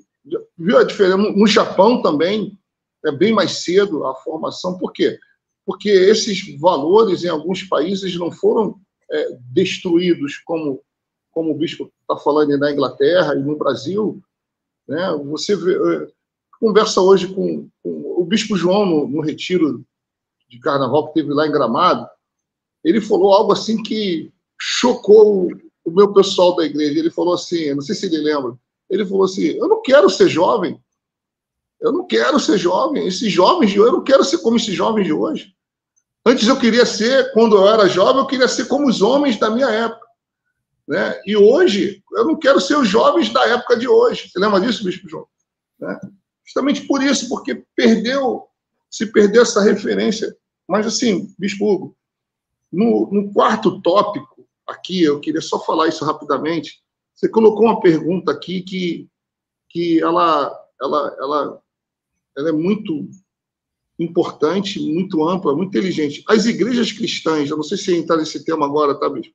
Viu a diferença? No Japão também é bem mais cedo a formação. Por quê? Porque esses valores em alguns países não foram destruídos, como o bispo está falando na Inglaterra e no Brasil, né? Você conversa hoje com o bispo João no retiro de carnaval que teve lá em Gramado, ele falou algo assim que chocou o meu pessoal da igreja. Ele falou assim, eu não sei se ele lembra, ele falou assim, eu não quero ser jovem, eu não quero ser jovem, esses jovens de hoje, eu não quero ser como esses jovens de hoje. Antes eu queria ser, quando eu era jovem, eu queria ser como os homens da minha época, né? E hoje, eu não quero ser os jovens da época de hoje. Você lembra disso, Bispo João? Né? Justamente por isso, porque se perdeu essa referência. Mas assim, Bispo Hugo, no quarto tópico, aqui, eu queria só falar isso rapidamente, você colocou uma pergunta aqui que ela é muito importante, muito ampla, muito inteligente. As igrejas cristãs, eu não sei se entrar nesse tema agora, tá, Bispo?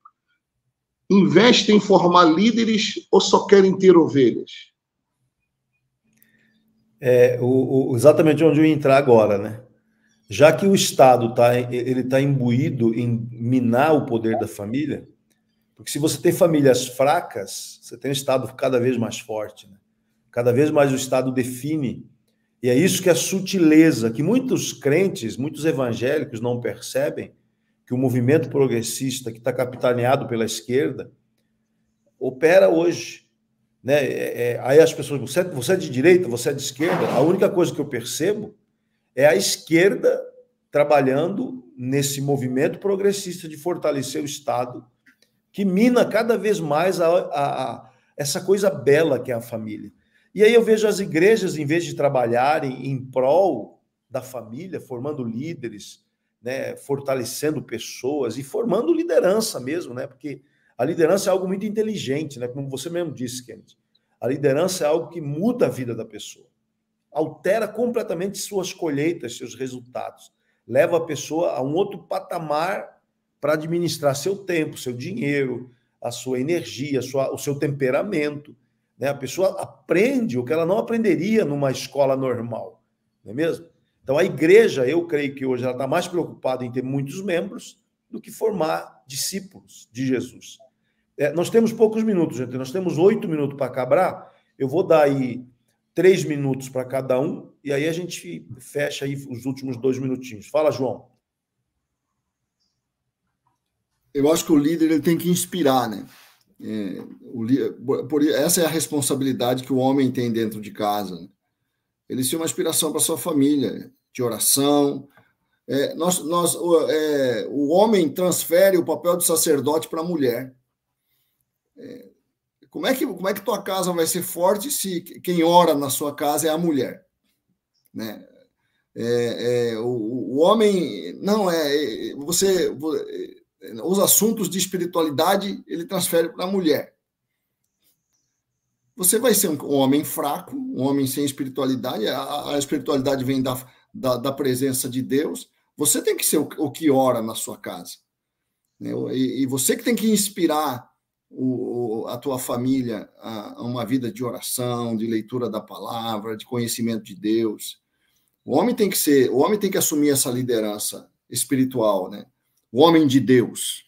Investem em formar líderes ou só querem ter ovelhas? Exatamente onde eu ia entrar agora, né? Já que o Estado tá imbuído em minar o poder da família, porque se você tem famílias fracas, você tem um Estado cada vez mais forte, né? Cada vez mais o Estado define, e é isso que é a sutileza, que muitos crentes, muitos evangélicos não percebem, que o movimento progressista, que está capitaneado pela esquerda, opera hoje. Né? Aí as pessoas, você é de direita, você é de esquerda, a única coisa que eu percebo é a esquerda trabalhando nesse movimento progressista de fortalecer o Estado, que mina cada vez mais essa coisa bela que é a família. E aí eu vejo as igrejas, em vez de trabalharem em prol da família, formando líderes, né, fortalecendo pessoas e formando liderança mesmo, né, porque a liderança é algo muito inteligente, né, como você mesmo disse, Kenneth. A liderança é algo que muda a vida da pessoa, altera completamente suas colheitas, seus resultados, leva a pessoa a um outro patamar para administrar seu tempo, seu dinheiro, a sua energia, o seu temperamento. Né? A pessoa aprende o que ela não aprenderia numa escola normal, não é mesmo? Então, a igreja, eu creio que hoje ela está mais preocupada em ter muitos membros do que formar discípulos de Jesus. Nós temos poucos minutos, gente. Nós temos 8 minutos para acabar. Eu vou dar aí 3 minutos para cada um e aí a gente fecha aí os últimos 2 minutinhos. Fala, João. Eu acho que o líder ele tem que inspirar, né? Essa é a responsabilidade que o homem tem dentro de casa. Né? Ele ser uma inspiração para sua família, de oração. O homem transfere o papel de sacerdote para a mulher. Como é que tua casa vai ser forte se quem ora na sua casa é a mulher? Né? O homem não é... os assuntos de espiritualidade ele transfere para a mulher. Você vai ser um homem fraco, um homem sem espiritualidade. A espiritualidade vem da presença de Deus. Você tem que ser o que ora na sua casa. Né? E você que tem que inspirar a tua família a uma vida de oração, de leitura da palavra, de conhecimento de Deus. O homem tem que assumir essa liderança espiritual, né? O homem de Deus.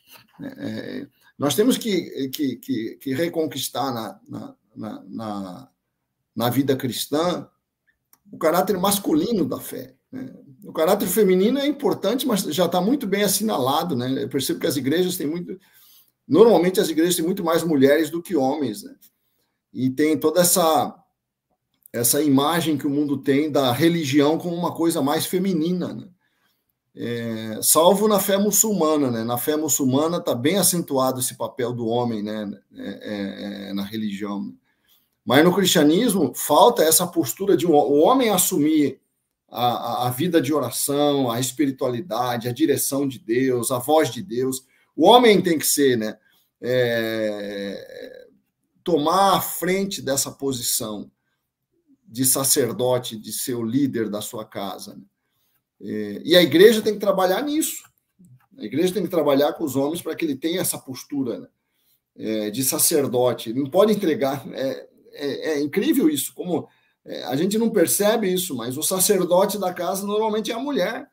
Nós temos que reconquistar na vida cristã o caráter masculino da fé. Né? O caráter feminino é importante, mas já está muito bem assinalado. Né? Eu percebo que as igrejas têm muito... Normalmente as igrejas têm muito mais mulheres do que homens. Né? E tem toda essa imagem que o mundo tem da religião como uma coisa mais feminina. Né? Salvo na fé muçulmana. Né? Na fé muçulmana está bem acentuado esse papel do homem, né? Na religião. Mas no cristianismo falta essa postura de o homem assumir a vida de oração, a espiritualidade, a direção de Deus, a voz de Deus. O homem tem que ser, né? Tomar a frente dessa posição de sacerdote, de ser o líder da sua casa. Né? E a igreja tem que trabalhar nisso. A igreja tem que trabalhar com os homens para que ele tenha essa postura, né? De sacerdote. Não pode entregar... É incrível isso, como a gente não percebe isso, mas o sacerdote da casa normalmente é a mulher.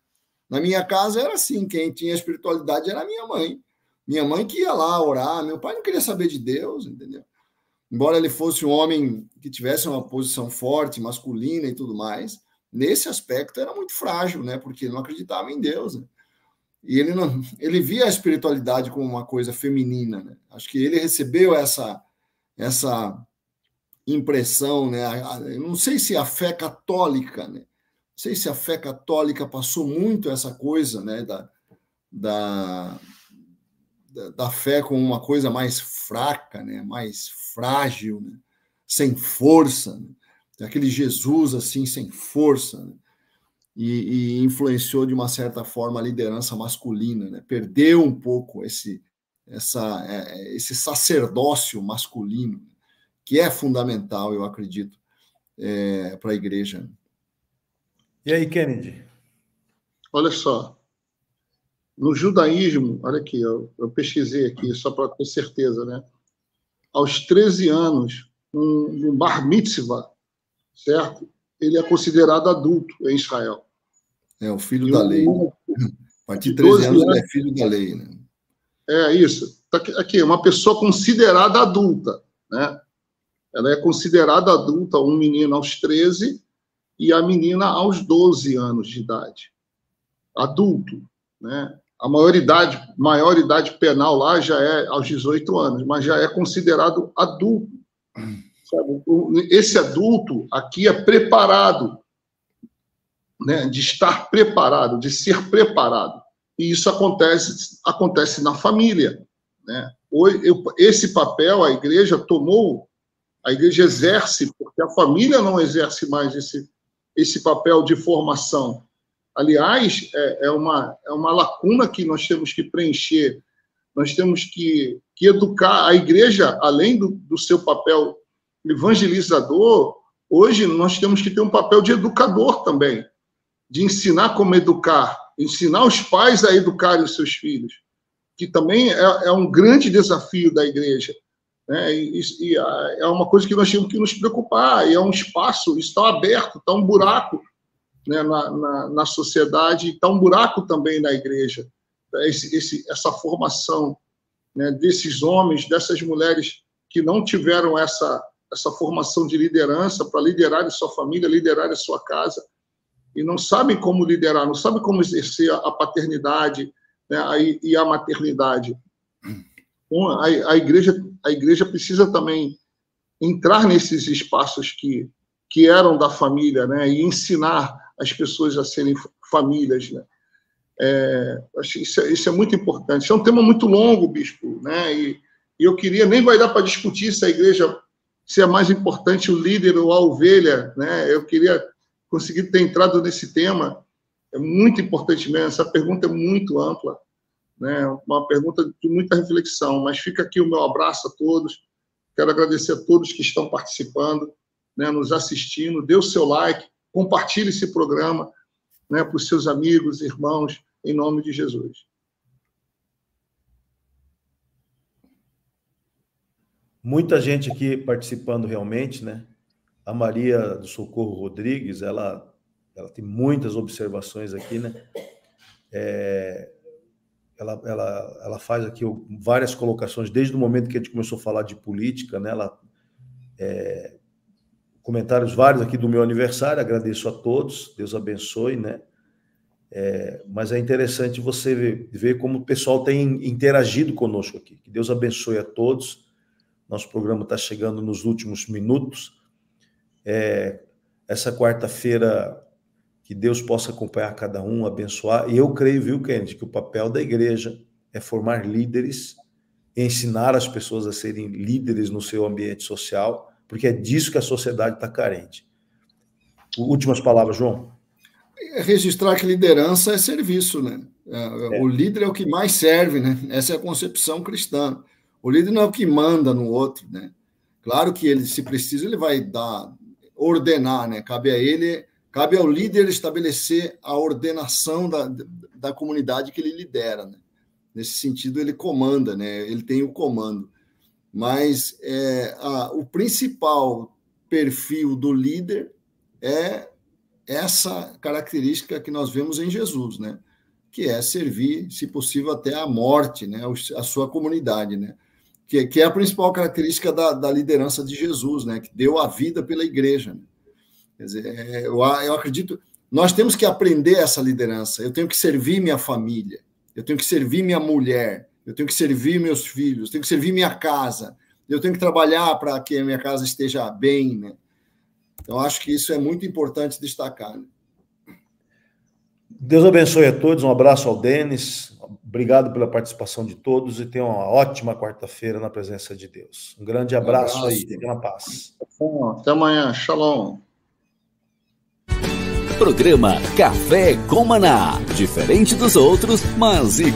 Na minha casa era assim, quem tinha espiritualidade era a minha mãe. Minha mãe que ia lá orar, meu pai não queria saber de Deus, entendeu? Embora ele fosse um homem que tivesse uma posição forte, masculina e tudo mais, nesse aspecto, era muito frágil, né? Porque ele não acreditava em Deus, né? E ele via a espiritualidade como uma coisa feminina, né? Acho que ele recebeu essa impressão, né? Eu não sei se a fé católica, né? Não sei se a fé católica passou muito essa coisa, né? Da fé como uma coisa mais fraca, né? Mais frágil, né? Sem força, né? Aquele Jesus assim sem força, né? E influenciou de uma certa forma a liderança masculina, né? Perdeu um pouco esse sacerdócio masculino, que é fundamental, eu acredito, para a igreja. E aí, Kennedy? Olha só, no judaísmo, olha aqui, eu pesquisei aqui só para ter certeza, né? Aos 13 anos, um bar mitzvah, certo? Ele é considerado adulto em Israel. É o filho da lei. Né? A partir de 13 anos ele é filho da lei. Né? É isso. Aqui, uma pessoa considerada adulta, né? Ela é considerada adulta, um menino aos 13 e a menina aos 12 anos de idade. Adulto, né? A maioridade penal lá já é aos 18 anos, mas já é considerado adulto. Sabe? Esse adulto aqui é preparado, né? De estar preparado, de ser preparado. E isso acontece na família, né? Esse papel a igreja tomou, a igreja exerce, porque a família não exerce mais esse papel de formação. Aliás, é uma lacuna que nós temos que preencher. Nós temos que educar a igreja, além do seu papel evangelizador. Hoje nós temos que ter um papel de educador também, de ensinar como educar, ensinar os pais a educarem os seus filhos, que também é um grande desafio da igreja, né? E é uma coisa que nós temos que nos preocupar, e é um espaço, está aberto, está um buraco, né, na sociedade, está um buraco também na igreja, essa formação, né, desses homens, dessas mulheres que não tiveram essa formação de liderança para liderar a sua família, liderar a sua casa, e não sabem como liderar, não sabem como exercer a paternidade, né, e a maternidade. Então, a igreja precisa também entrar nesses espaços que eram da família, né, e ensinar as pessoas a serem famílias, né. Acho que isso é muito importante. Isso é um tema muito longo, bispo, né, e eu queria, nem vai dar para discutir se a igreja, se é mais importante o líder ou a ovelha, né. Eu queria conseguir ter entrado nesse tema, é muito importante mesmo. Essa pergunta é muito ampla, né, uma pergunta de muita reflexão, mas fica aqui o meu abraço a todos. Quero agradecer a todos que estão participando, né, nos assistindo. Dê o seu like, compartilhe esse programa, né, para os seus amigos, irmãos, em nome de Jesus. Muita gente aqui participando realmente, né? A Maria do Socorro Rodrigues, ela tem muitas observações aqui, né? Ela faz aqui várias colocações desde o momento que a gente começou a falar de política, né? Comentários vários aqui do meu aniversário, agradeço a todos, Deus abençoe, né? Mas é interessante você ver como o pessoal tem interagido conosco aqui. Que Deus abençoe a todos. Nosso programa está chegando nos últimos minutos. Essa quarta-feira, que Deus possa acompanhar cada um, abençoar. E eu creio, viu, Kennedy, que o papel da igreja é formar líderes, ensinar as pessoas a serem líderes no seu ambiente social, porque é disso que a sociedade está carente. Últimas palavras, João. Registrar que liderança é serviço, né? O líder é o que mais serve, né? Essa é a concepção cristã. O líder não é o que manda no outro, né? Claro que ele, se precisa, ele vai ordenar, né? Cabe ao líder estabelecer a ordenação da comunidade que ele lidera, né? Nesse sentido, ele comanda, né? Ele tem o comando. Mas o principal perfil do líder é essa característica que nós vemos em Jesus, né? Que é servir, se possível, até a morte, né? A sua comunidade, né? Que é a principal característica da liderança de Jesus, né? Que deu a vida pela igreja, né? Quer dizer, eu acredito, nós temos que aprender essa liderança. Eu tenho que servir minha família, eu tenho que servir minha mulher, eu tenho que servir meus filhos, eu tenho que servir minha casa, eu tenho que trabalhar para que a minha casa esteja bem, né? Então, acho que isso é muito importante destacar. Né? Deus abençoe a todos, um abraço ao Denis, obrigado pela participação de todos e tenham uma ótima quarta-feira na presença de Deus. Um grande abraço aí, fiquem na paz. Até amanhã, shalom. Programa Café com Maná, diferente dos outros, mas igual.